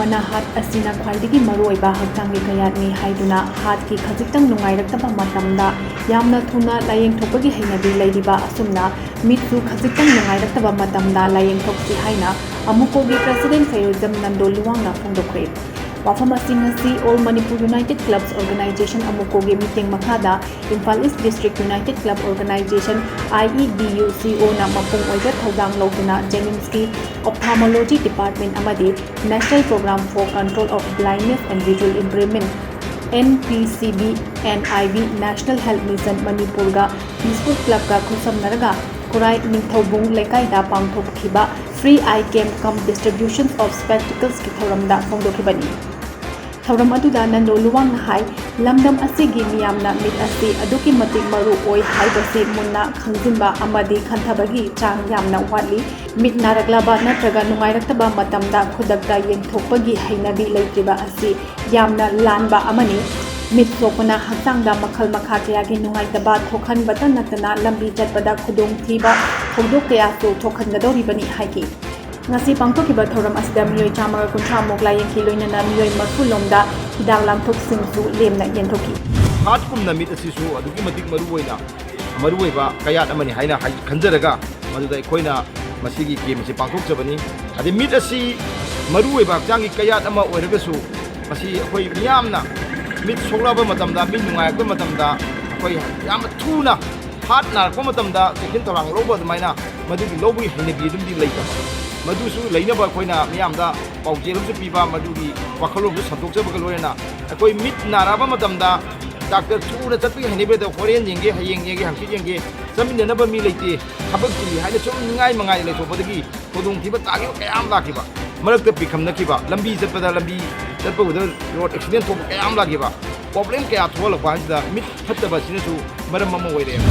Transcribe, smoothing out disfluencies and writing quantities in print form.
amana hat asina khwaidagi maroiba hakchanggi kayatni haiduna hat ki khajitang nungairakta matamda yamna thuna layeng thopagi hainabi leiriba asumna mitsu khajitang nungairakta matamda layeng thopsi haina Amuco'S President Khairojam Nandoluwangna phongdokre. Wafam asing All Manipur United Clubs Organization Amuco'S meeting makada Imphal East District United Club Organization IEDUCO na mapung oiga thodang loduna Jennings Ophthalmology Department amadi National Program for Control of Blindness and Visual Impairment NPCB NIV National Health Mission Manipur ga Peaceful Club ga khusam naraga Kurai Ningthaubung Lekai da pangthokhiba Free Eye Camp cum Distributions of Spectacles ki thoramda phongdokhibani. Thoram aduda Nandoluwang hai lamdam asigi miyamna mit asi aduki matik maru oi haibase munna khangjinba amadi khantabagi chang yamna wali mit naraglaba natraga nungairakta matamda khudakta yengthokpagi hainabi leitriba asi yamna lanba amani mit sokona hakchangda makhal makha kayagi nungaitaba thokhanbata natana lambi chatpada khudong thiba thogdok kaya so thokhangadoribani haiki. Ngasi pangthokiba thoram asida miyoi chamaga kunthra mokla yengki loinana miyoi marfu lomda hidak lamthok singsu lemna yenthoki. Hat kumna mit asisu aduki matik maruoina maruoiba kayat amani haina khanjaraga maduda ikhoina masigi gemse pangthokjabani ade mit asi maruoiba changi kayat ama oiragasu masi akhoi miyamna mit soglaba matamda min nungaikba matamda akhoi yam thuna hat narkba matamda sekin torang loba maina madugi lobi hinabi dumdi leita madusu leinaba akhoi miyamda paujelumsu piba madugi wakhalomsu santukjabaga loina akhoi mit naraba matamda doctor thuna chatpi hinabi da korean jenge hayeng yenge hangsi jenge jaminanaba mi leite thabak chili haina chum ngai mangai leithopodagi kodong thiba tagi kayam lakiba marakta pikhamnakiba lambi chatpada lambi chatpauda road accident thok kayam lakiba problem kaya thola kwajda mit phattaba sinasu maram mama oire